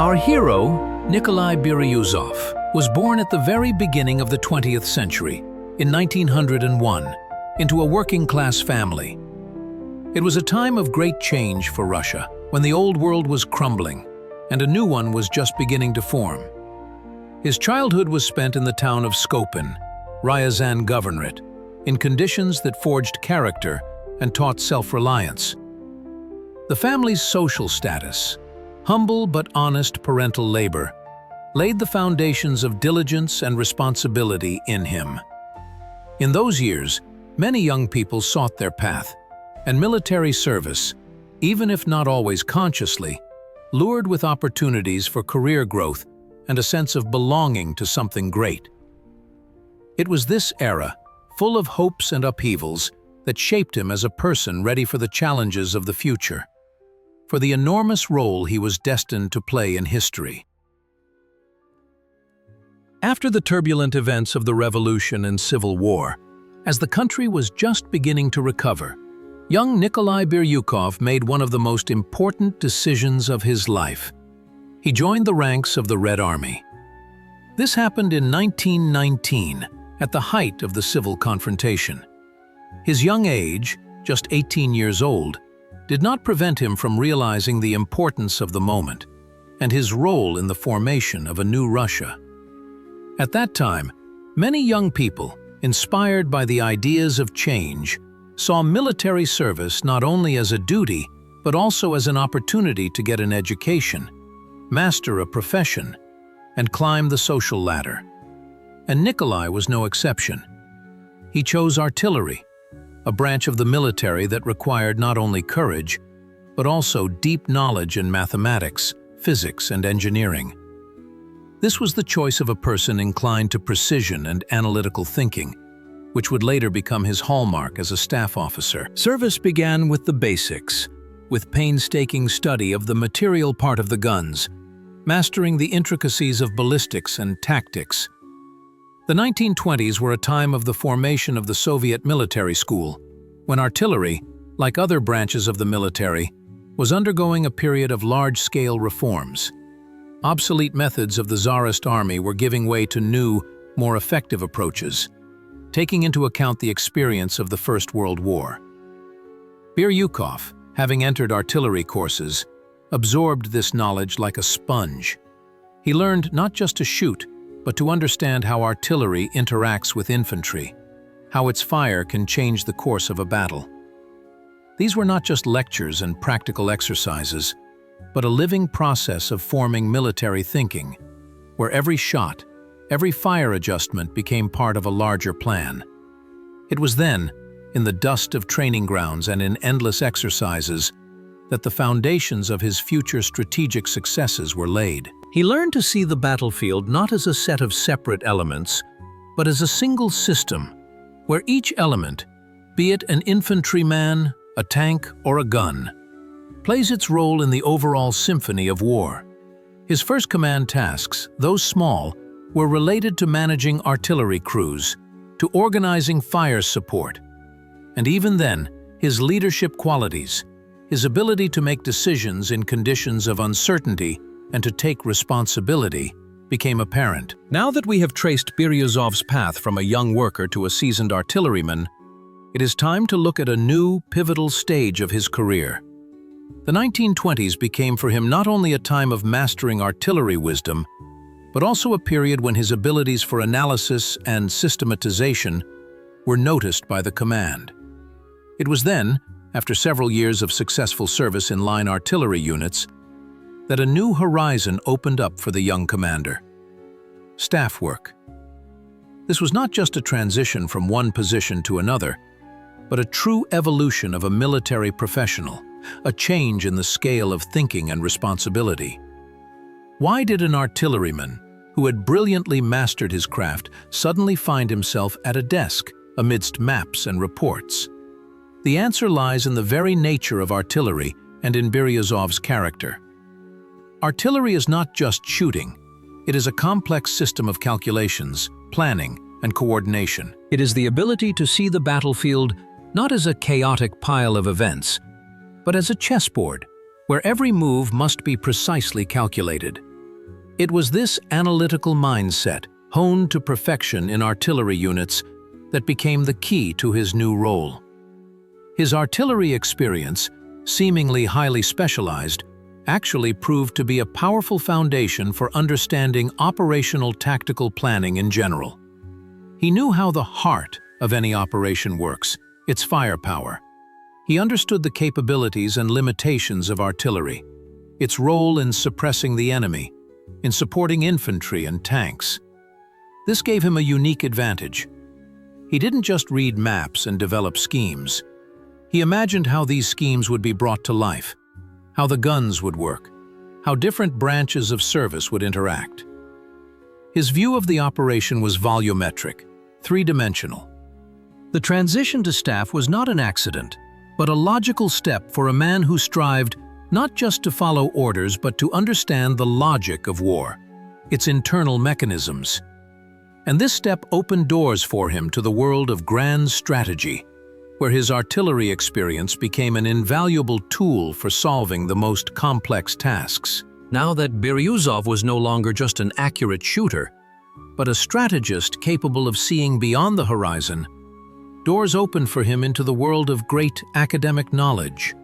Our hero, Nikolai Biryuzov, was born at the very beginning of the 20th century, in 1901, into a working-class family. It was a time of great change for Russia, when the old world was crumbling, and a new one was just beginning to form. His childhood was spent in the town of Skopin, Ryazan Governorate, in conditions that forged character and taught self-reliance. The family's social status, humble but honest parental labor, laid the foundations of diligence and responsibility in him. In those years, many young people sought their path, and military service, even if not always consciously, lured with opportunities for career growth and a sense of belonging to something great. It was this era, full of hopes and upheavals, that shaped him as a person ready for the challenges of the future, for the enormous role he was destined to play in history. After the turbulent events of the Revolution and Civil War, as the country was just beginning to recover, young Nikolai Biryuzov made one of the most important decisions of his life. He joined the ranks of the Red Army. This happened in 1919, at the height of the civil confrontation. His young age, just 18 years old, did not prevent him from realizing the importance of the moment and his role in the formation of a new Russia. At that time, many young people, inspired by the ideas of change, saw military service not only as a duty, but also as an opportunity to get an education, master a profession, and climb the social ladder. And Nikolai was no exception. He chose artillery, a branch of the military that required not only courage, but also deep knowledge in mathematics, physics, and engineering. This was the choice of a person inclined to precision and analytical thinking, which would later become his hallmark as a staff officer. Service began with the basics, with painstaking study of the material part of the guns, mastering the intricacies of ballistics and tactics. The 1920s were a time of the formation of the Soviet military school, when artillery, like other branches of the military, was undergoing a period of large-scale reforms. Obsolete methods of the Tsarist army were giving way to new, more effective approaches, taking into account the experience of the First World War. Biryuzov, having entered artillery courses, absorbed this knowledge like a sponge. He learned not just to shoot, but to understand how artillery interacts with infantry, how its fire can change the course of a battle. These were not just lectures and practical exercises, but a living process of forming military thinking, where every shot, every fire adjustment became part of a larger plan. It was then, in the dust of training grounds and in endless exercises, that the foundations of his future strategic successes were laid. He learned to see the battlefield not as a set of separate elements, but as a single system, where each element, be it an infantryman, a tank, or a gun, plays its role in the overall symphony of war. His first command tasks, though small, were related to managing artillery crews, to organizing fire support, and even then, his leadership qualities, his ability to make decisions in conditions of uncertainty and to take responsibility, became apparent. Now that we have traced Biryuzov's path from a young worker to a seasoned artilleryman, it is time to look at a new, pivotal stage of his career. The 1920s became for him not only a time of mastering artillery wisdom, but also a period when his abilities for analysis and systematization were noticed by the command. It was then, after several years of successful service in line artillery units, that a new horizon opened up for the young commander. Staff work. This was not just a transition from one position to another, but a true evolution of a military professional, a change in the scale of thinking and responsibility. Why did an artilleryman, who had brilliantly mastered his craft, suddenly find himself at a desk amidst maps and reports? The answer lies in the very nature of artillery and in Biryuzov's character. Artillery is not just shooting. It is a complex system of calculations, planning, and coordination. It is the ability to see the battlefield not as a chaotic pile of events, but as a chessboard, where every move must be precisely calculated. It was this analytical mindset, honed to perfection in artillery units, that became the key to his new role. His artillery experience, seemingly highly specialized, actually proved to be a powerful foundation for understanding operational tactical planning in general. He knew how the heart of any operation works, its firepower. He understood the capabilities and limitations of artillery, its role in suppressing the enemy, in supporting infantry and tanks. This gave him a unique advantage. He didn't just read maps and develop schemes. He imagined how these schemes would be brought to life, how the guns would work, how different branches of service would interact. His view of the operation was volumetric, three-dimensional. The transition to staff was not an accident, but a logical step for a man who strived not just to follow orders but to understand the logic of war, its internal mechanisms. And this step opened doors for him to the world of grand strategy, where his artillery experience became an invaluable tool for solving the most complex tasks. Now that Biryuzov was no longer just an accurate shooter, but a strategist capable of seeing beyond the horizon, doors opened for him into the world of great academic knowledge.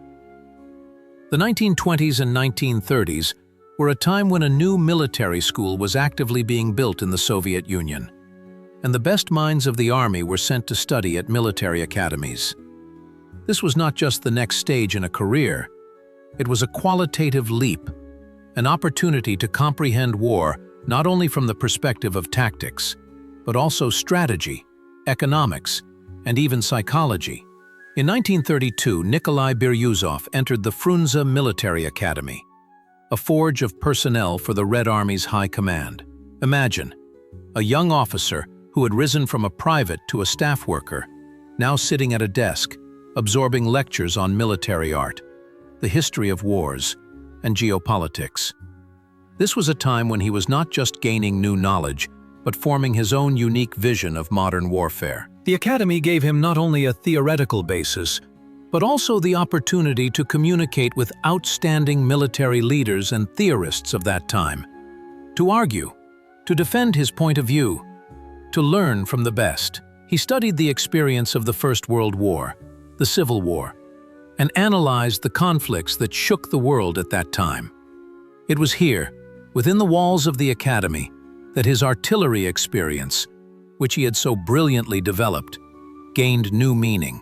The 1920s and 1930s were a time when a new military school was actively being built in the Soviet Union, and the best minds of the army were sent to study at military academies. This was not just the next stage in a career, it was a qualitative leap, an opportunity to comprehend war not only from the perspective of tactics, but also strategy, economics, and even psychology. In 1932, Nikolai Biryuzov entered the Frunze Military Academy, a forge of personnel for the Red Army's high command. Imagine, a young officer who had risen from a private to a staff worker, now sitting at a desk, absorbing lectures on military art, the history of wars, and geopolitics. This was a time when he was not just gaining new knowledge, but forming his own unique vision of modern warfare. The academy gave him not only a theoretical basis, but also the opportunity to communicate with outstanding military leaders and theorists of that time, to argue, to defend his point of view, to learn from the best. He studied the experience of the First World War, the Civil War, and analyzed the conflicts that shook the world at that time. It was here, within the walls of the academy, that his artillery experience, which he had so brilliantly developed, gained new meaning.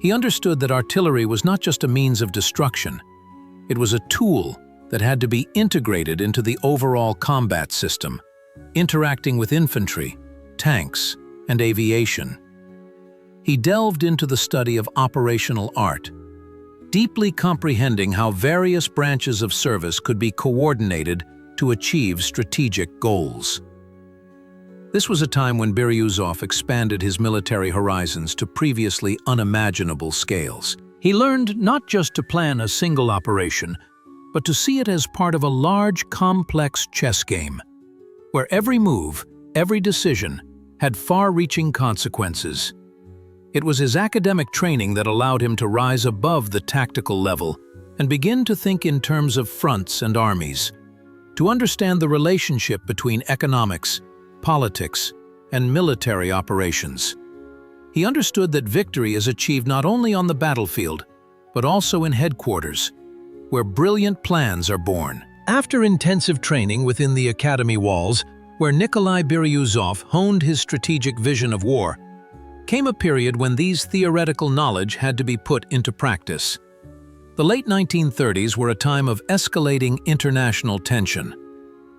He understood that artillery was not just a means of destruction, it was a tool that had to be integrated into the overall combat system, interacting with infantry, tanks, and aviation. He delved into the study of operational art, deeply comprehending how various branches of service could be coordinated to achieve strategic goals. This was a time when Biryuzov expanded his military horizons to previously unimaginable scales. He learned not just to plan a single operation, but to see it as part of a large, complex chess game, where every move, every decision, had far-reaching consequences. It was his academic training that allowed him to rise above the tactical level and begin to think in terms of fronts and armies, to understand the relationship between economics, politics, and military operations. He understood that victory is achieved not only on the battlefield, but also in headquarters, where brilliant plans are born. After intensive training within the academy walls, where Nikolai Biryuzov honed his strategic vision of war, came a period when these theoretical knowledge had to be put into practice. The late 1930s were a time of escalating international tension.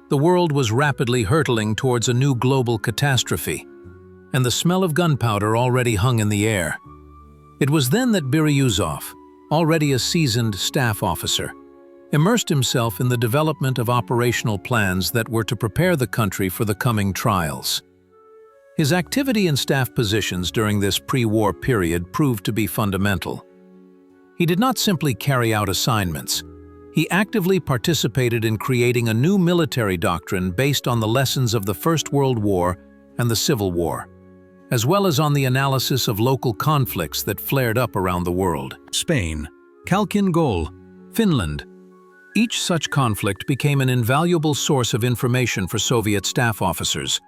The world was rapidly hurtling towards a new global catastrophe, and the smell of gunpowder already hung in the air. It was then that Biryuzov, already a seasoned staff officer, immersed himself in the development of operational plans that were to prepare the country for the coming trials. His activity in staff positions during this pre-war period proved to be fundamental. He did not simply carry out assignments. He actively participated in creating a new military doctrine based on the lessons of the First World War and the Civil War, as well as on the analysis of local conflicts that flared up around the world. Spain, Khalkhin Gol, Finland, Each such conflict became an invaluable source of information for Soviet staff officers,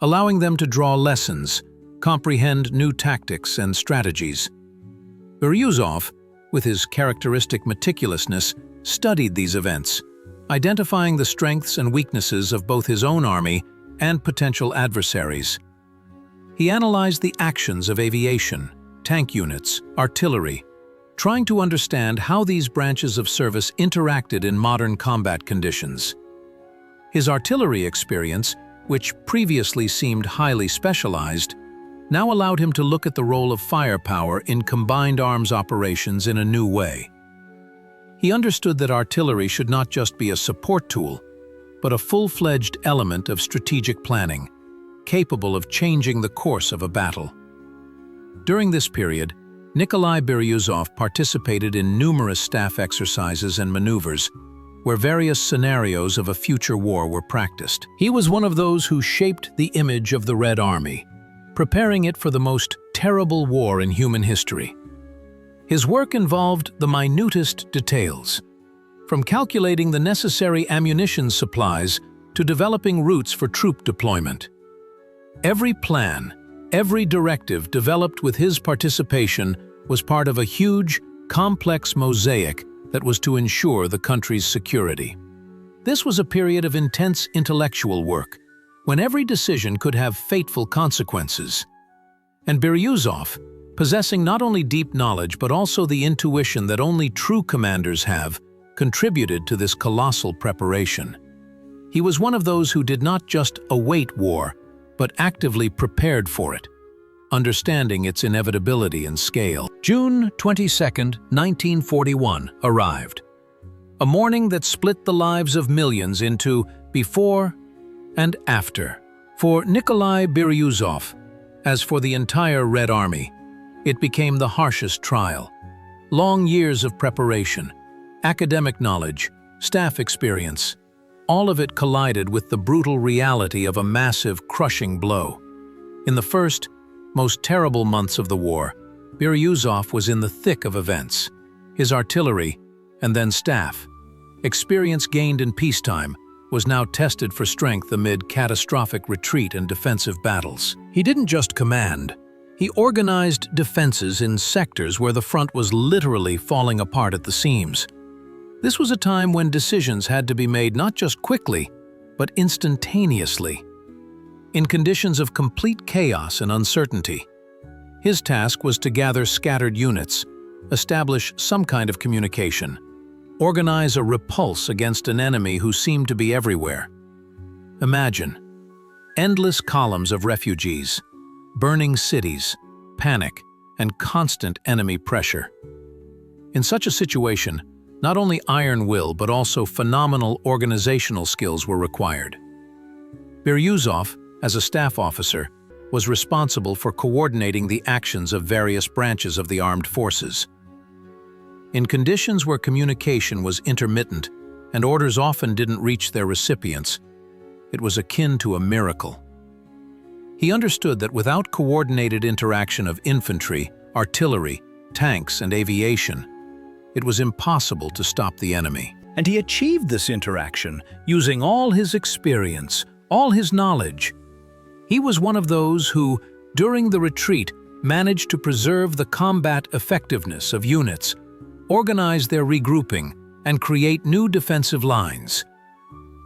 allowing them to draw lessons, comprehend new tactics and strategies. Biryuzov, with his characteristic meticulousness, studied these events, identifying the strengths and weaknesses of both his own army and potential adversaries. He analyzed the actions of aviation, tank units, artillery, trying to understand how these branches of service interacted in modern combat conditions. His artillery experience, which previously seemed highly specialized, now allowed him to look at the role of firepower in combined arms operations in a new way. He understood that artillery should not just be a support tool, but a full-fledged element of strategic planning, capable of changing the course of a battle. During this period, Nikolai Biryuzov participated in numerous staff exercises and maneuvers, where various scenarios of a future war were practiced. He was one of those who shaped the image of the Red Army, preparing it for the most terrible war in human history. His work involved the minutest details, from calculating the necessary ammunition supplies to developing routes for troop deployment. Every plan, every directive developed with his participation was part of a huge, complex mosaic that was to ensure the country's security. This was a period of intense intellectual work, when every decision could have fateful consequences. And Biryuzov, possessing not only deep knowledge but also the intuition that only true commanders have, contributed to this colossal preparation. He was one of those who did not just await war, but actively prepared for it, understanding its inevitability and scale. June 22, 1941 arrived. A morning that split the lives of millions into before and after. For Nikolai Biryuzov, as for the entire Red Army, it became the harshest trial. Long years of preparation, academic knowledge, staff experience, all of it collided with the brutal reality of a massive, crushing blow. In the first, most terrible months of the war, Biryuzov was in the thick of events. His artillery, and then staff, experience gained in peacetime, was now tested for strength amid catastrophic retreat and defensive battles. He didn't just command. He organized defenses in sectors where the front was literally falling apart at the seams. This was a time when decisions had to be made not just quickly, but instantaneously. In conditions of complete chaos and uncertainty, his task was to gather scattered units, establish some kind of communication, organize a repulse against an enemy who seemed to be everywhere. Imagine endless columns of refugees, burning cities, panic, and constant enemy pressure. In such a situation, not only iron will but also phenomenal organizational skills were required. Biryuzov, as a staff officer, was responsible for coordinating the actions of various branches of the armed forces. In conditions where communication was intermittent and orders often didn't reach their recipients, it was akin to a miracle. He understood that without coordinated interaction of infantry, artillery, tanks, and aviation, it was impossible to stop the enemy. And he achieved this interaction using all his experience, all his knowledge. He was one of those who, during the retreat, managed to preserve the combat effectiveness of units, organize their regrouping, and create new defensive lines.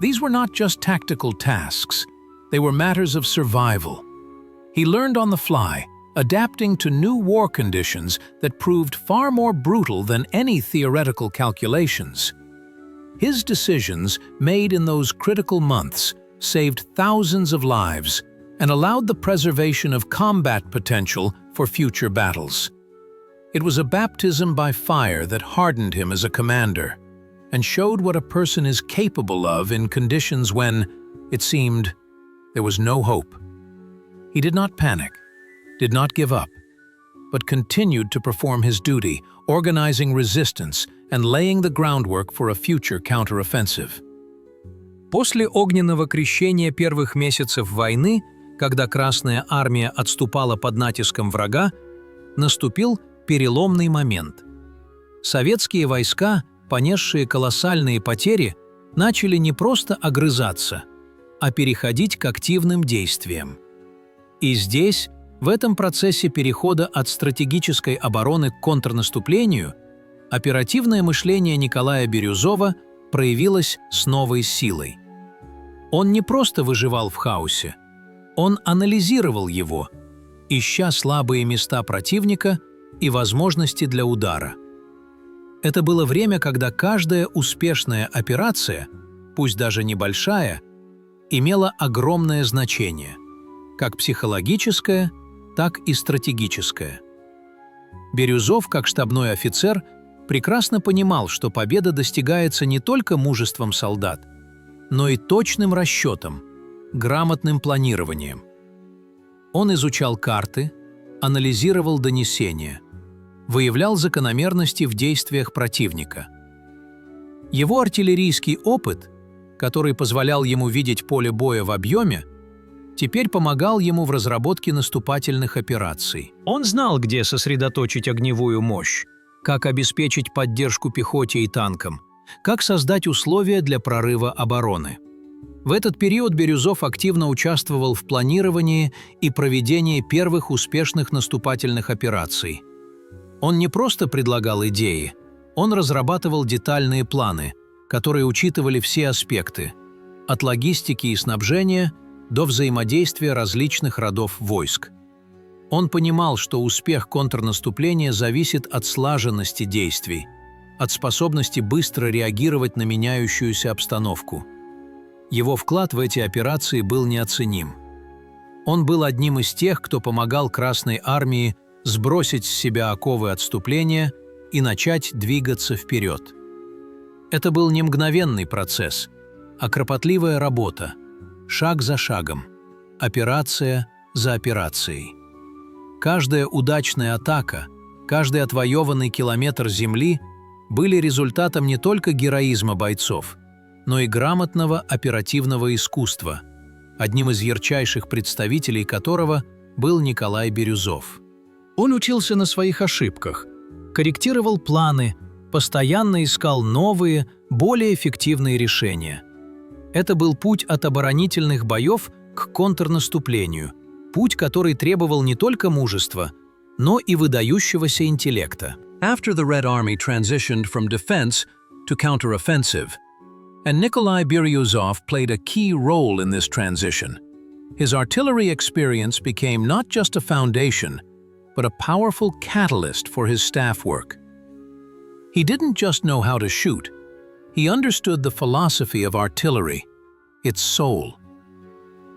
These were not just tactical tasks, they were matters of survival. He learned on the fly, adapting to new war conditions that proved far more brutal than any theoretical calculations. His decisions, made in those critical months, saved thousands of lives and allowed the preservation of combat potential for future battles. It was a baptism by fire that hardened him as a commander and showed what a person is capable of in conditions when, it seemed, there was no hope. He did not panic, did not give up, but continued to perform his duty, organizing resistance and laying the groundwork for a future counteroffensive. После огненного крещения первых месяцев войны, когда Красная Армия отступала под натиском врага, наступил переломный момент. Советские войска, понесшие колоссальные потери, начали не просто огрызаться, а переходить к активным действиям. И здесь, в этом процессе перехода от стратегической обороны к контрнаступлению, оперативное мышление Николая Бирюзова проявилось с новой силой. Он не просто выживал в хаосе, он анализировал его, ища слабые места противника и возможности для удара. Это было время, когда каждая успешная операция, пусть даже небольшая, имела огромное значение, как психологическое, так и стратегическое. Бирюзов, как штабной офицер, прекрасно понимал, что победа достигается не только мужеством солдат, но и точным расчетом, грамотным планированием. Он изучал карты, анализировал донесения, выявлял закономерности в действиях противника. Его артиллерийский опыт, который позволял ему видеть поле боя в объеме, теперь помогал ему в разработке наступательных операций. Он знал, где сосредоточить огневую мощь, как обеспечить поддержку пехоте и танкам, как создать условия для прорыва обороны. В этот период Бирюзов активно участвовал в планировании и проведении первых успешных наступательных операций. Он не просто предлагал идеи, он разрабатывал детальные планы, которые учитывали все аспекты, от логистики и снабжения до взаимодействия различных родов войск. Он понимал, что успех контрнаступления зависит от слаженности действий, от способности быстро реагировать на меняющуюся обстановку. Его вклад в эти операции был неоценим. Он был одним из тех, кто помогал Красной армии сбросить с себя оковы отступления и начать двигаться вперед. Это был не мгновенный процесс, а кропотливая работа, шаг за шагом, операция за операцией. Каждая удачная атака, каждый отвоеванный километр земли были результатом не только героизма бойцов, но и грамотного оперативного искусства, одним из ярчайших представителей которого был Николай Бирюзов. Он учился на своих ошибках, корректировал планы, постоянно искал новые, более эффективные решения. Это был путь от оборонительных боев к контрнаступлению, путь, который требовал не только мужества, но и выдающегося интеллекта. After the Red Army transitioned from defense to counteroffensive, and Nikolai Biryuzov played a key role in this transition. His artillery experience became not just a foundation, but a powerful catalyst for his staff work. He didn't just know how to shoot, he understood the philosophy of artillery, its soul.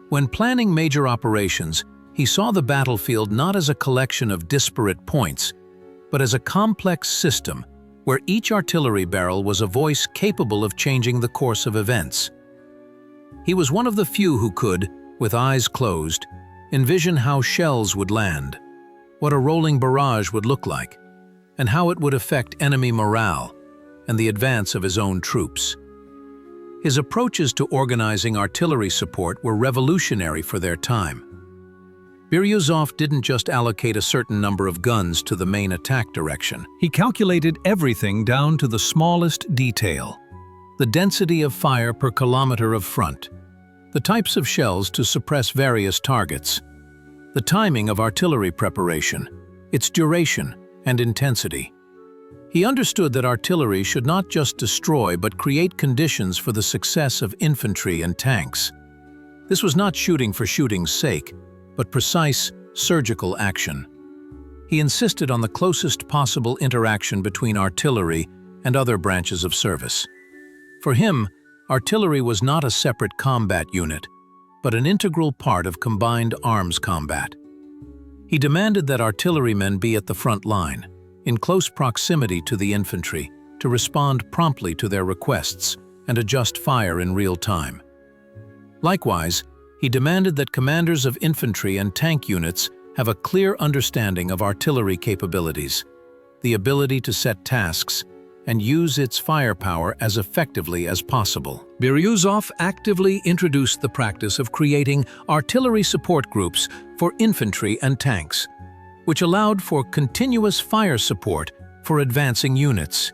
When planning major operations, he saw the battlefield not as a collection of disparate points, but as a complex system where each artillery barrel was a voice capable of changing the course of events. He was one of the few who could, with eyes closed, envision how shells would land, what a rolling barrage would look like, and how it would affect enemy morale and the advance of his own troops. His approaches to organizing artillery support were revolutionary for their time. Biryuzov didn't just allocate a certain number of guns to the main attack direction. He calculated everything down to the smallest detail. The density of fire per kilometer of front, the types of shells to suppress various targets, the timing of artillery preparation, its duration and intensity. He understood that artillery should not just destroy but create conditions for the success of infantry and tanks. This was not shooting for shooting's sake, but precise, surgical action. He insisted on the closest possible interaction between artillery and other branches of service. For him, artillery was not a separate combat unit, but an integral part of combined arms combat. He demanded that artillerymen be at the front line, in close proximity to the infantry, to respond promptly to their requests and adjust fire in real time. Likewise, he demanded that commanders of infantry and tank units have a clear understanding of artillery capabilities, the ability to set tasks, and use its firepower as effectively as possible. Biryuzov actively introduced the practice of creating artillery support groups for infantry and tanks, which allowed for continuous fire support for advancing units.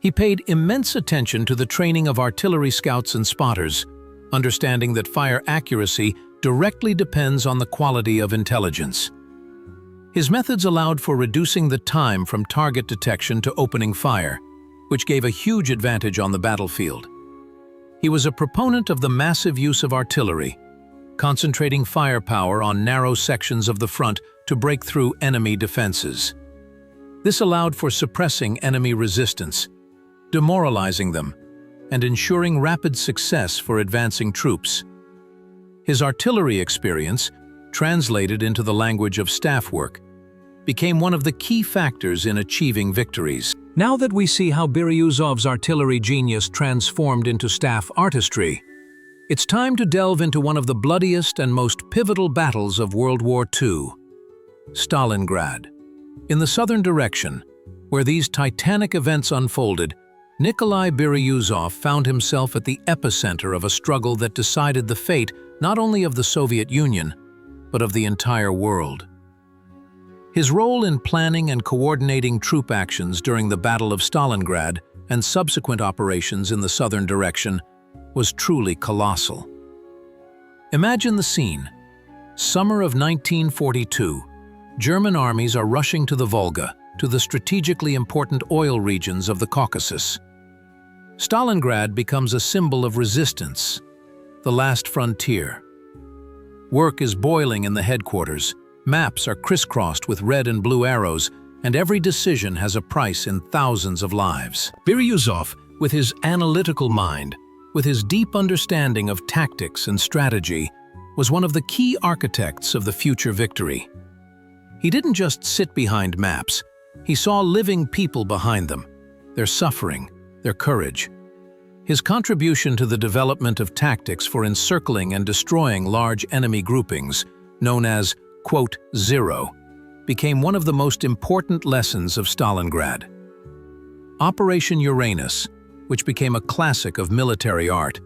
He paid immense attention to the training of artillery scouts and spotters, understanding that fire accuracy directly depends on the quality of intelligence. His methods allowed for reducing the time from target detection to opening fire, which gave a huge advantage on the battlefield. He was a proponent of the massive use of artillery, concentrating firepower on narrow sections of the front to break through enemy defenses. This allowed for suppressing enemy resistance, demoralizing them, and ensuring rapid success for advancing troops. His artillery experience, translated into the language of staff work, became one of the key factors in achieving victories. Now that we see how Biryuzov's artillery genius transformed into staff artistry, it's time to delve into one of the bloodiest and most pivotal battles of World War II, Stalingrad. In the southern direction, where these titanic events unfolded, Nikolai Biryuzov found himself at the epicenter of a struggle that decided the fate not only of the Soviet Union, but of the entire world. His role in planning and coordinating troop actions during the Battle of Stalingrad and subsequent operations in the southern direction was truly colossal. Imagine the scene. Summer of 1942, German armies are rushing to the Volga, to the strategically important oil regions of the Caucasus. Stalingrad becomes a symbol of resistance, the last frontier. Work is boiling in the headquarters, maps are crisscrossed with red and blue arrows, and every decision has a price in thousands of lives. Biryuzov, with his analytical mind, with his deep understanding of tactics and strategy, was one of the key architects of the future victory. He didn't just sit behind maps, he saw living people behind them, their suffering, their courage. His contribution to the development of tactics for encircling and destroying large enemy groupings, known as, quote, zero, became one of the most important lessons of Stalingrad. Operation Uranus, which became a classic of military art,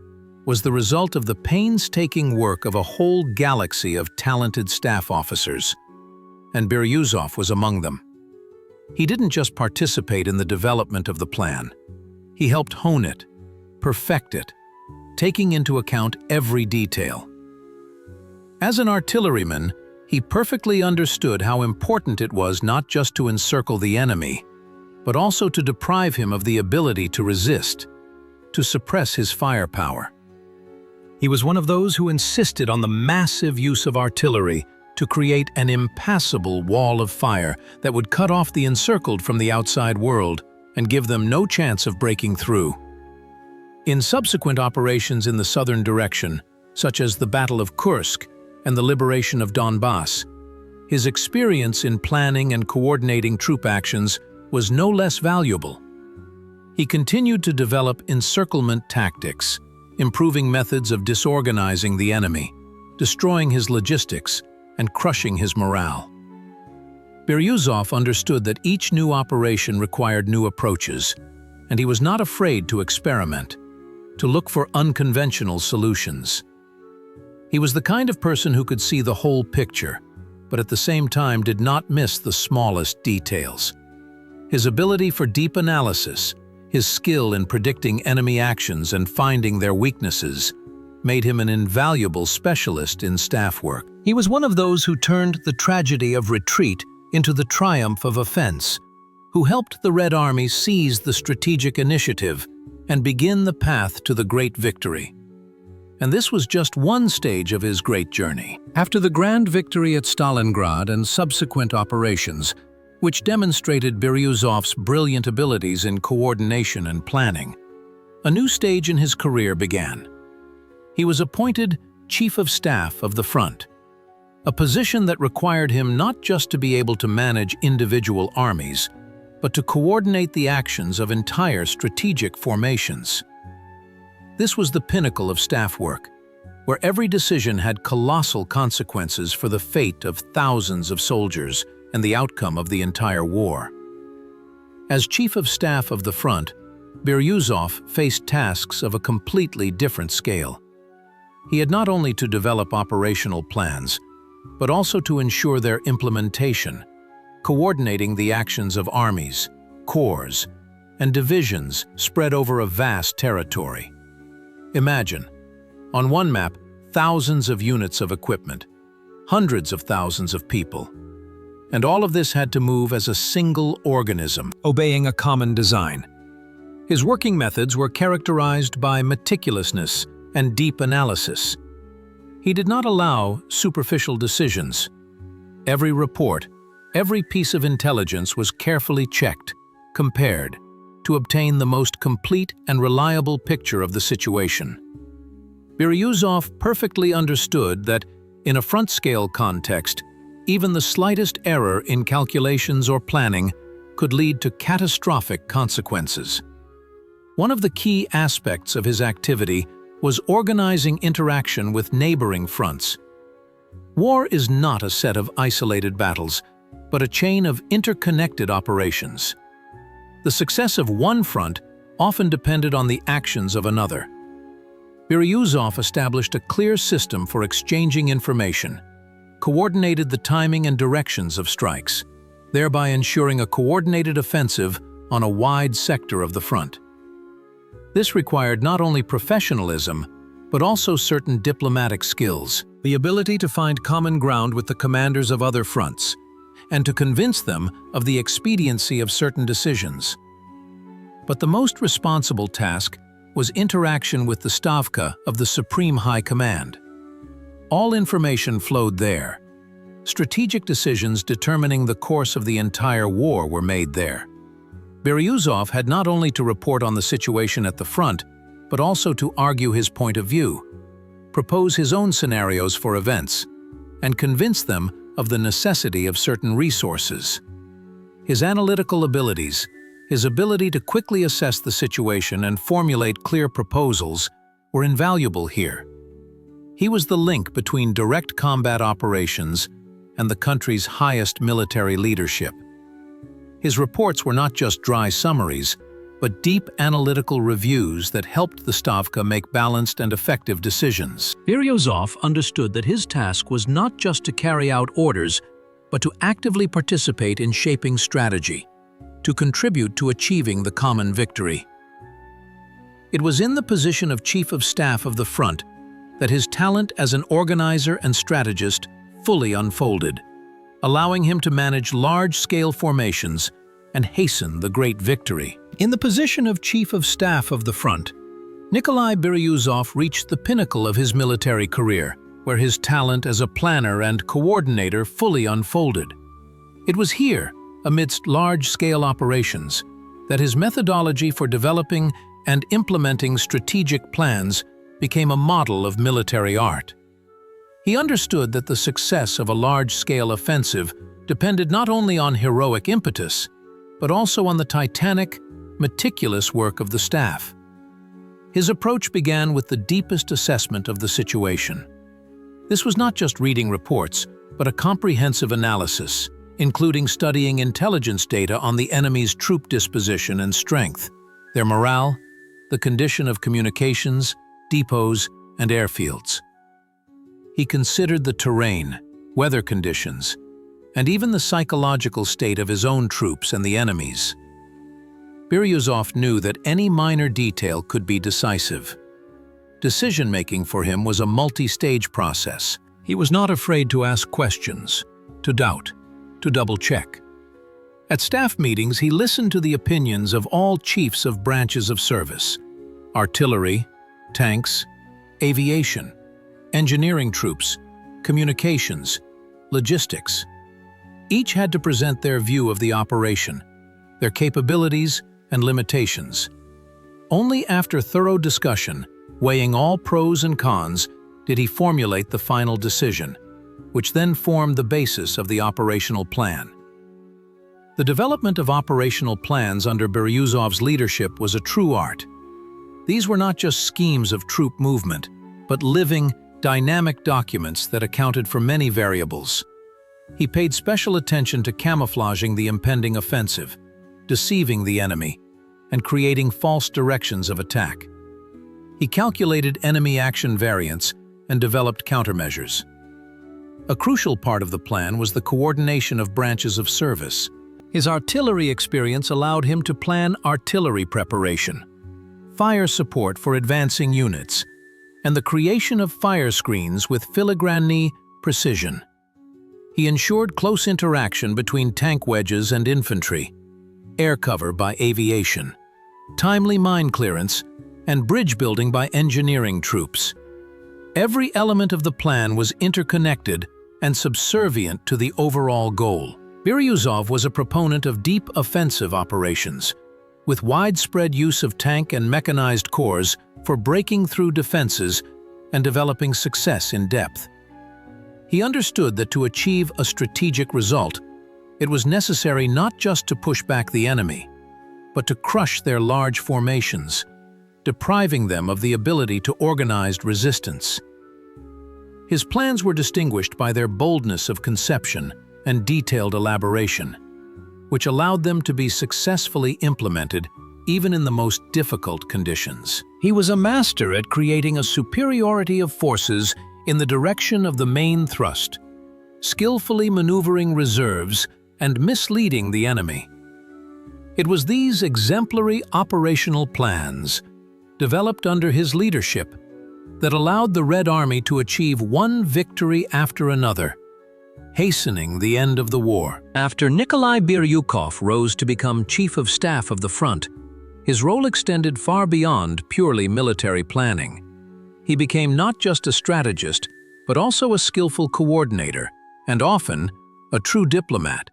was the result of the painstaking work of a whole galaxy of talented staff officers, and Biryuzov was among them. He didn't just participate in the development of the plan. He helped hone it, perfect it, taking into account every detail. As an artilleryman, he perfectly understood how important it was not just to encircle the enemy, but also to deprive him of the ability to resist, to suppress his firepower. He was one of those who insisted on the massive use of artillery to create an impassable wall of fire that would cut off the encircled from the outside world and give them no chance of breaking through. In subsequent operations in the southern direction, such as the Battle of Kursk and the liberation of Donbass, his experience in planning and coordinating troop actions was no less valuable. He continued to develop encirclement tactics, improving methods of disorganizing the enemy, destroying his logistics, and crushing his morale. Biryuzov understood that each new operation required new approaches, and he was not afraid to experiment, to look for unconventional solutions. He was the kind of person who could see the whole picture, but at the same time did not miss the smallest details. His ability for deep analysis, his skill in predicting enemy actions and finding their weaknesses, made him an invaluable specialist in staff work. He was one of those who turned the tragedy of retreat into the triumph of offense, who helped the Red Army seize the strategic initiative and begin the path to the great victory. And this was just one stage of his great journey. After the grand victory at Stalingrad and subsequent operations, which demonstrated Biryuzov's brilliant abilities in coordination and planning, a new stage in his career began. He was appointed Chief of Staff of the Front, a position that required him not just to be able to manage individual armies, but to coordinate the actions of entire strategic formations. This was the pinnacle of staff work, where every decision had colossal consequences for the fate of thousands of soldiers and the outcome of the entire war. As Chief of Staff of the Front, Biryuzov faced tasks of a completely different scale. He had not only to develop operational plans, but also to ensure their implementation, coordinating the actions of armies, corps, and divisions spread over a vast territory. Imagine, on one map, thousands of units of equipment, hundreds of thousands of people. And all of this had to move as a single organism, obeying a common design. His working methods were characterized by meticulousness and deep analysis. He did not allow superficial decisions. Every report, every piece of intelligence was carefully checked, compared, to obtain the most complete and reliable picture of the situation. Biryuzov perfectly understood that, in a front-scale context, even the slightest error in calculations or planning could lead to catastrophic consequences. One of the key aspects of his activity was organizing interaction with neighboring fronts. War is not a set of isolated battles, but a chain of interconnected operations. The success of one front often depended on the actions of another. Biryuzov established a clear system for exchanging information, coordinated the timing and directions of strikes, thereby ensuring a coordinated offensive on a wide sector of the front. This required not only professionalism, but also certain diplomatic skills, the ability to find common ground with the commanders of other fronts, and to convince them of the expediency of certain decisions. But the most responsible task was interaction with the Stavka of the Supreme High Command. All information flowed there. Strategic decisions determining the course of the entire war were made there. Biryuzov had not only to report on the situation at the front, but also to argue his point of view, propose his own scenarios for events, and convince them of the necessity of certain resources. His analytical abilities, his ability to quickly assess the situation and formulate clear proposals, were invaluable here. He was the link between direct combat operations and the country's highest military leadership. His reports were not just dry summaries, but deep analytical reviews that helped the Stavka make balanced and effective decisions. Biryuzov understood that his task was not just to carry out orders, but to actively participate in shaping strategy, to contribute to achieving the common victory. It was in the position of Chief of Staff of the front that his talent as an organizer and strategist fully unfolded, allowing him to manage large-scale formations and hasten the great victory. In the position of Chief of Staff of the front, Nikolai Biryuzov reached the pinnacle of his military career, where his talent as a planner and coordinator fully unfolded. It was here, amidst large-scale operations, that his methodology for developing and implementing strategic plans became a model of military art. He understood that the success of a large-scale offensive depended not only on heroic impetus, but also on the titanic, meticulous work of the staff. His approach began with the deepest assessment of the situation. This was not just reading reports, but a comprehensive analysis, including studying intelligence data on the enemy's troop disposition and strength, their morale, the condition of communications, depots, and airfields. He considered the terrain, weather conditions, and even the psychological state of his own troops and the enemy's. Biryuzov knew that any minor detail could be decisive. Decision-making for him was a multi-stage process. He was not afraid to ask questions, to doubt, to double-check. At staff meetings, he listened to the opinions of all chiefs of branches of service: artillery, tanks, aviation, engineering troops, communications, logistics. Each had to present their view of the operation, their capabilities and limitations. Only after thorough discussion, weighing all pros and cons, did he formulate the final decision, which then formed the basis of the operational plan. The development of operational plans under Biryuzov's leadership was a true art. These were not just schemes of troop movement, but living, dynamic documents that accounted for many variables. He paid special attention to camouflaging the impending offensive, deceiving the enemy, and creating false directions of attack. He calculated enemy action variance and developed countermeasures. A crucial part of the plan was the coordination of branches of service. His artillery experience allowed him to plan artillery preparation, fire support for advancing units, and the creation of fire screens with filigrane precision. He ensured close interaction between tank wedges and infantry, air cover by aviation, timely mine clearance, and bridge building by engineering troops. Every element of the plan was interconnected and subservient to the overall goal. Biryuzov was a proponent of deep offensive operations, with widespread use of tank and mechanized corps for breaking through defenses and developing success in depth. He understood that to achieve a strategic result, it was necessary not just to push back the enemy, but to crush their large formations, depriving them of the ability to organize resistance. His plans were distinguished by their boldness of conception and detailed elaboration, which allowed them to be successfully implemented even in the most difficult conditions. He was a master at creating a superiority of forces in the direction of the main thrust, skillfully maneuvering reserves and misleading the enemy. It was these exemplary operational plans, developed under his leadership, that allowed the Red Army to achieve one victory after another, hastening the end of the war. After Nikolai Biryuzov rose to become Chief of Staff of the front, his role extended far beyond purely military planning. He became not just a strategist, but also a skillful coordinator, and often a true diplomat.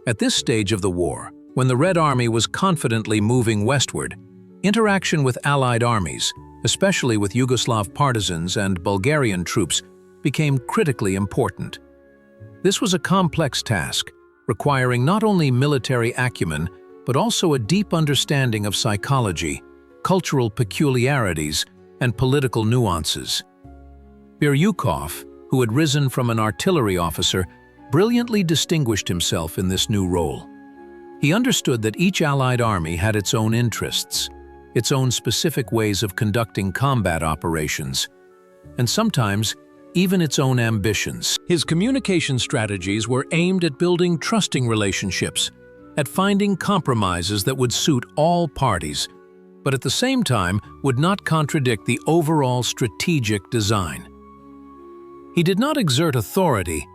At this stage of the war, when the Red Army was confidently moving westward, interaction with Allied armies, especially with Yugoslav partisans and Bulgarian troops, became critically important. This was a complex task, requiring not only military acumen, but also a deep understanding of psychology, cultural peculiarities, and political nuances. Biryuzov, who had risen from an artillery officer, brilliantly distinguished himself in this new role. He understood that each Allied army had its own interests, its own specific ways of conducting combat operations, and sometimes even its own ambitions. His communication strategies were aimed at building trusting relationships, at finding compromises that would suit all parties, but at the same time would not contradict the overall strategic design. He did not exert authority,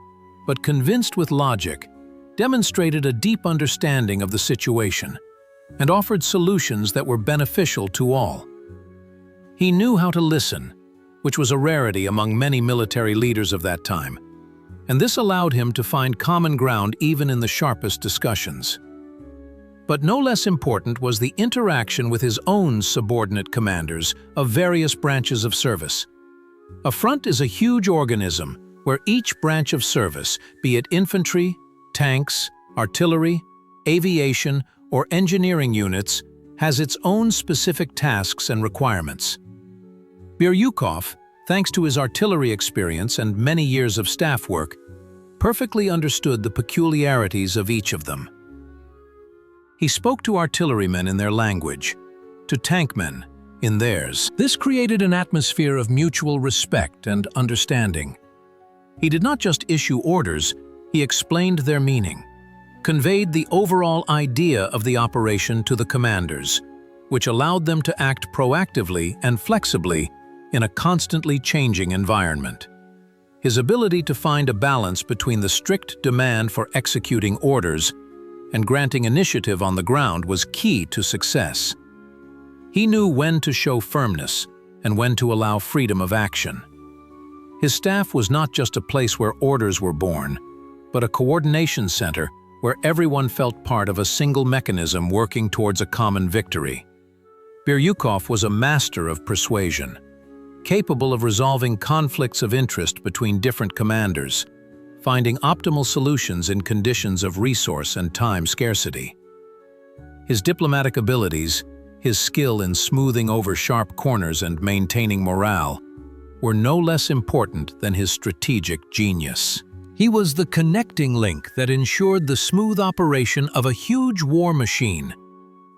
but convinced with logic, demonstrated a deep understanding of the situation, and offered solutions that were beneficial to all. He knew how to listen, which was a rarity among many military leaders of that time, and this allowed him to find common ground even in the sharpest discussions. But no less important was the interaction with his own subordinate commanders of various branches of service. A front is a huge organism where each branch of service, be it infantry, tanks, artillery, aviation, or engineering units, has its own specific tasks and requirements. Biryuzov, thanks to his artillery experience and many years of staff work, perfectly understood the peculiarities of each of them. He spoke to artillerymen in their language, to tankmen in theirs. This created an atmosphere of mutual respect and understanding. He did not just issue orders, he explained their meaning, conveyed the overall idea of the operation to the commanders, which allowed them to act proactively and flexibly in a constantly changing environment. His ability to find a balance between the strict demand for executing orders and granting initiative on the ground was key to success. He knew when to show firmness and when to allow freedom of action. His staff was not just a place where orders were born, but a coordination center where everyone felt part of a single mechanism working towards a common victory. Biryuzov was a master of persuasion, capable of resolving conflicts of interest between different commanders, finding optimal solutions in conditions of resource and time scarcity. His diplomatic abilities, his skill in smoothing over sharp corners and maintaining morale, were no less important than his strategic genius. He was the connecting link that ensured the smooth operation of a huge war machine,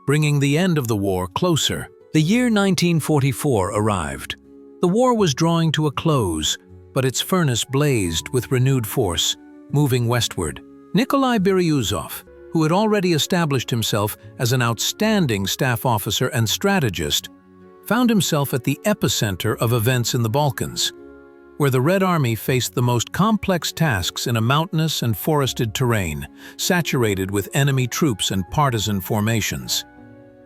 bringing the end of the war closer. The year 1944 arrived. The war was drawing to a close, but its furnace blazed with renewed force, moving westward. Nikolai Biryuzov, who had already established himself as an outstanding staff officer and strategist, found himself at the epicenter of events in the Balkans, where the Red Army faced the most complex tasks in a mountainous and forested terrain, saturated with enemy troops and partisan formations.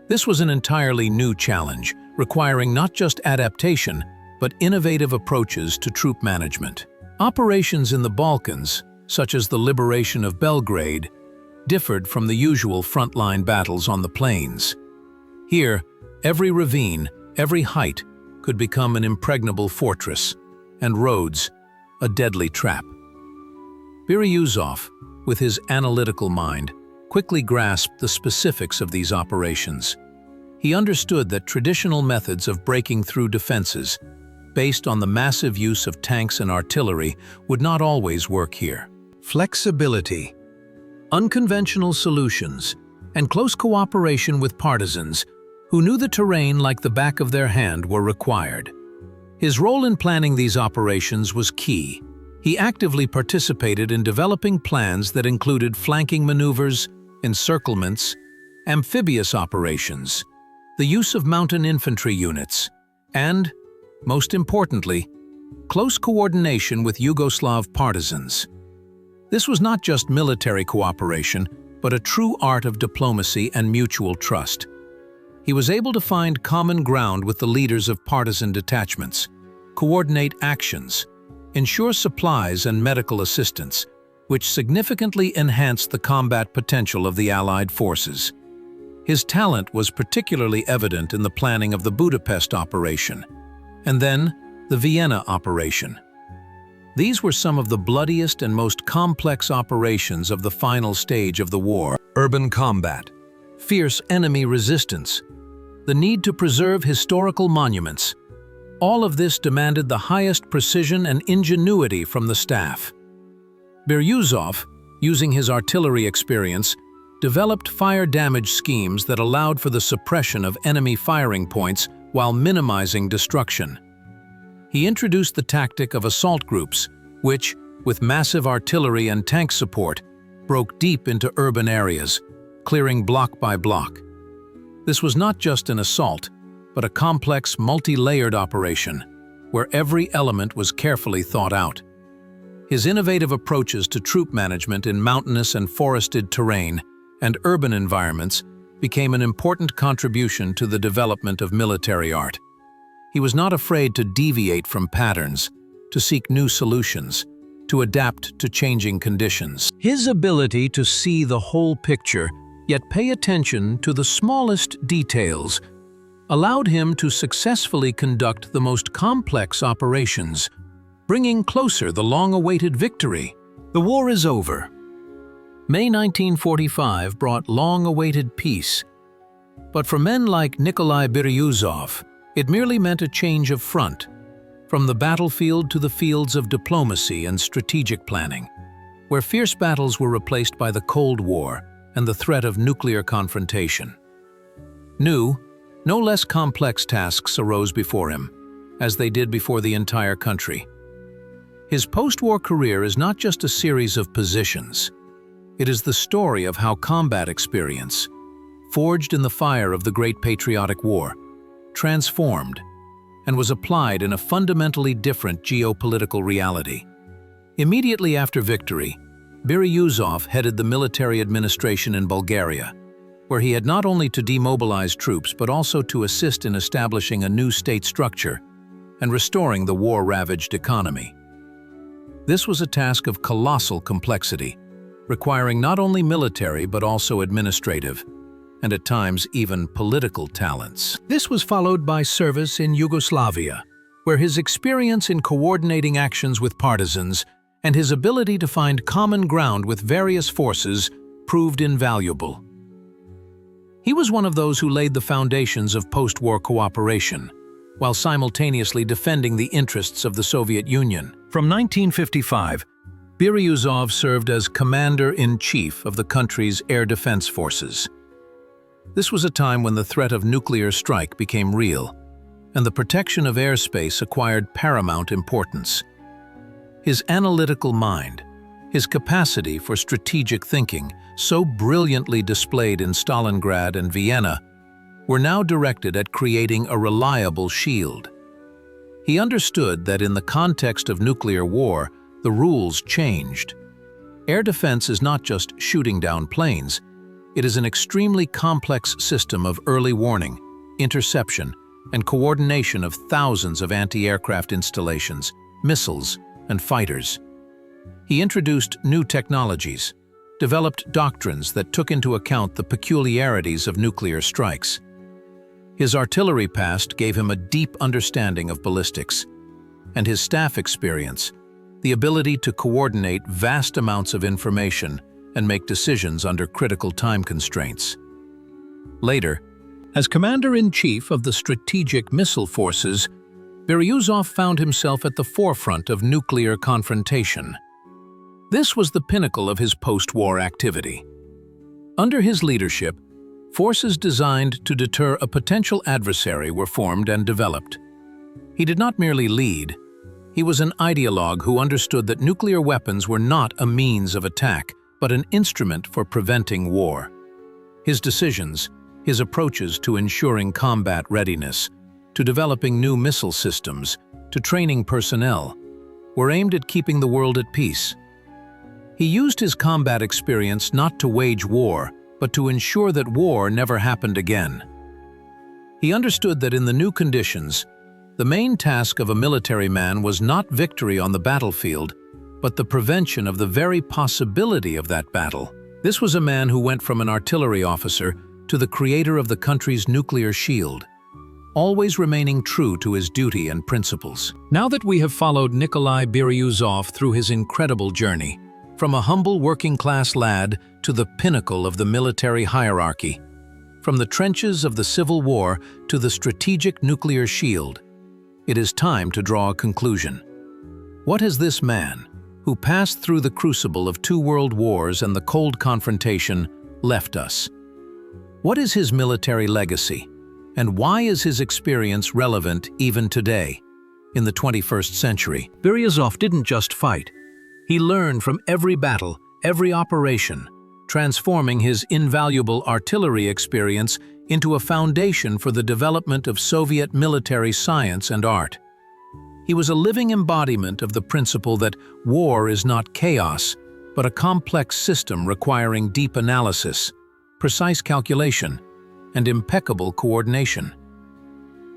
This was an entirely new challenge, requiring not just adaptation, but innovative approaches to troop management. Operations in the Balkans, such as the liberation of Belgrade, differed from the usual frontline battles on the plains. Here, every ravine, every height, could become an impregnable fortress, and roads, a deadly trap. Biryuzov, with his analytical mind, quickly grasped the specifics of these operations. He understood that traditional methods of breaking through defenses, based on the massive use of tanks and artillery, would not always work here. Flexibility, unconventional solutions, and close cooperation with partisans who knew the terrain like the back of their hand were required. His role in planning these operations was key. He actively participated in developing plans that included flanking maneuvers, encirclements, amphibious operations, the use of mountain infantry units, and, most importantly, close coordination with Yugoslav partisans. This was not just military cooperation, but a true art of diplomacy and mutual trust. He was able to find common ground with the leaders of partisan detachments, coordinate actions, ensure supplies and medical assistance, which significantly enhanced the combat potential of the Allied forces. His talent was particularly evident in the planning of the Budapest operation, and then the Vienna operation. These were some of the bloodiest and most complex operations of the final stage of the war. Urban combat, fierce enemy resistance, the need to preserve historical monuments. All of this demanded the highest precision and ingenuity from the staff. Biryuzov, using his artillery experience, developed fire damage schemes that allowed for the suppression of enemy firing points while minimizing destruction. He introduced the tactic of assault groups, which, with massive artillery and tank support, broke deep into urban areas, clearing block by block. This was not just an assault, but a complex, multi-layered operation, where every element was carefully thought out. His innovative approaches to troop management in mountainous and forested terrain and urban environments became an important contribution to the development of military art. He was not afraid to deviate from patterns, to seek new solutions, to adapt to changing conditions. His ability to see the whole picture, yet pay attention to the smallest details, allowed him to successfully conduct the most complex operations, bringing closer the long-awaited victory. The war is over. May 1945 brought long-awaited peace, but for men like Nikolai Biryuzov, it merely meant a change of front, from the battlefield to the fields of diplomacy and strategic planning, where fierce battles were replaced by the Cold War and the threat of nuclear confrontation. New, no less complex tasks arose before him, as they did before the entire country. His post-war career is not just a series of positions. It is the story of how combat experience, forged in the fire of the Great Patriotic War, transformed, and was applied in a fundamentally different geopolitical reality. Immediately after victory, Biryuzov headed the military administration in Bulgaria, where he had not only to demobilize troops but also to assist in establishing a new state structure and restoring the war-ravaged economy. This was a task of colossal complexity, requiring not only military but also administrative, and at times even political talents. This was followed by service in Yugoslavia, where his experience in coordinating actions with partisans and his ability to find common ground with various forces proved invaluable. He was one of those who laid the foundations of post-war cooperation, while simultaneously defending the interests of the Soviet Union. From 1955, Biryuzov served as Commander-in-Chief of the country's air defense forces. This was a time when the threat of nuclear strike became real, and the protection of airspace acquired paramount importance. His analytical mind, His capacity for strategic thinking, so brilliantly displayed in Stalingrad and Vienna, were now directed at creating a reliable shield. He understood that in the context of nuclear war, the rules changed. Air defense is not just shooting down planes. It is an extremely complex system of early warning, interception, and coordination of thousands of anti-aircraft installations, missiles, and fighters. He introduced new technologies, developed doctrines that took into account the peculiarities of nuclear strikes. His artillery past gave him a deep understanding of ballistics, and his staff experience, the ability to coordinate vast amounts of information and make decisions under critical time constraints. Later, as Commander-in-Chief of the Strategic Missile Forces, Biryuzov found himself at the forefront of nuclear confrontation. This was the pinnacle of his post-war activity. Under his leadership, forces designed to deter a potential adversary were formed and developed. He did not merely lead. He was an ideologue who understood that nuclear weapons were not a means of attack, but an instrument for preventing war. His decisions, his approaches to ensuring combat readiness, to developing new missile systems, to training personnel, were aimed at keeping the world at peace. He used his combat experience not to wage war, but to ensure that war never happened again. He understood that in the new conditions, the main task of a military man was not victory on the battlefield, but the prevention of the very possibility of that battle. This was a man who went from an artillery officer to the creator of the country's nuclear shield, always remaining true to his duty and principles. Now that we have followed Nikolai Biryuzov through his incredible journey, from a humble working-class lad to the pinnacle of the military hierarchy, from the trenches of the Civil War to the strategic nuclear shield, it is time to draw a conclusion. What has this man, who passed through the crucible of 2 world wars and the cold confrontation, left us? What is his military legacy, and why is his experience relevant even today, in the 21st century? Biryuzov didn't just fight. He learned from every battle, every operation, transforming his invaluable artillery experience into a foundation for the development of Soviet military science and art. He was a living embodiment of the principle that war is not chaos, but a complex system requiring deep analysis, precise calculation, and impeccable coordination.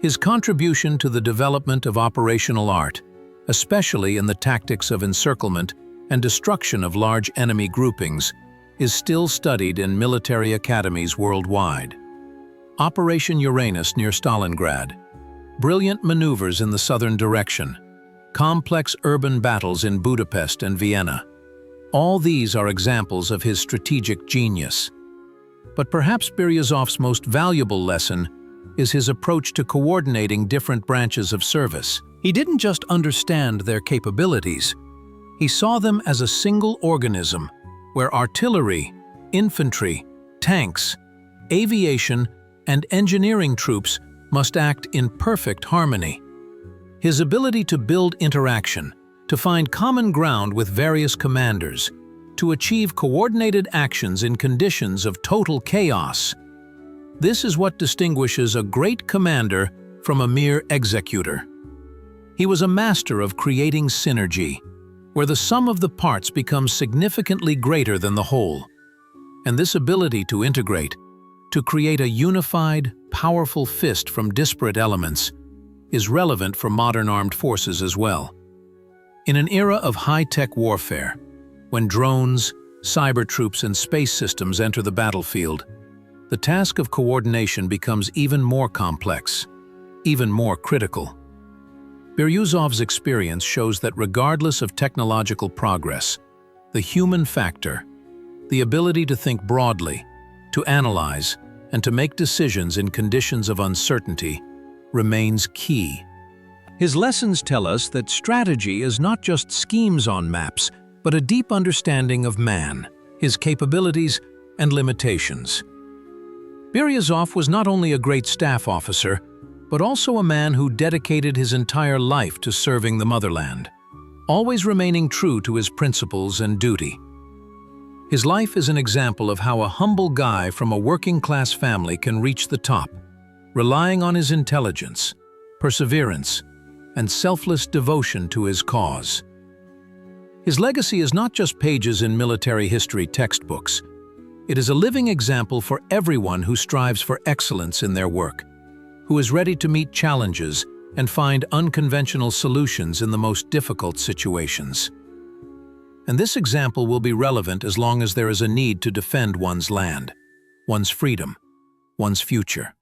His contribution to the development of operational art, especially in the tactics of encirclement and destruction of large enemy groupings, is still studied in military academies worldwide. Operation Uranus near Stalingrad, brilliant maneuvers in the southern direction, complex urban battles in Budapest and Vienna. All these are examples of his strategic genius. But perhaps Biryuzov's most valuable lesson is his approach to coordinating different branches of service. He didn't just understand their capabilities, he saw them as a single organism where artillery, infantry, tanks, aviation, and engineering troops must act in perfect harmony. His ability to build interaction, to find common ground with various commanders, to achieve coordinated actions in conditions of total chaos. This is what distinguishes a great commander from a mere executor. He was a master of creating synergy, where the sum of the parts becomes significantly greater than the whole. And this ability to integrate, to create a unified, powerful fist from disparate elements, is relevant for modern armed forces as well. In an era of high-tech warfare, when drones, cyber troops, and space systems enter the battlefield, the task of coordination becomes even more complex, even more critical. Biryuzov's experience shows that regardless of technological progress, the human factor, the ability to think broadly, to analyze, and to make decisions in conditions of uncertainty, remains key. His lessons tell us that strategy is not just schemes on maps, but a deep understanding of man, his capabilities, and limitations. Biryuzov was not only a great staff officer, but also a man who dedicated his entire life to serving the motherland. always remaining true to his principles and duty. His life is an example of how a humble guy from a working-class family can reach the top, relying on his intelligence, perseverance, and selfless devotion to his cause. His legacy is not just pages in military history textbooks. It is a living example for everyone who strives for excellence in their work, who is ready to meet challenges and find unconventional solutions in the most difficult situations. And this example will be relevant as long as there is a need to defend one's land, one's freedom, one's future.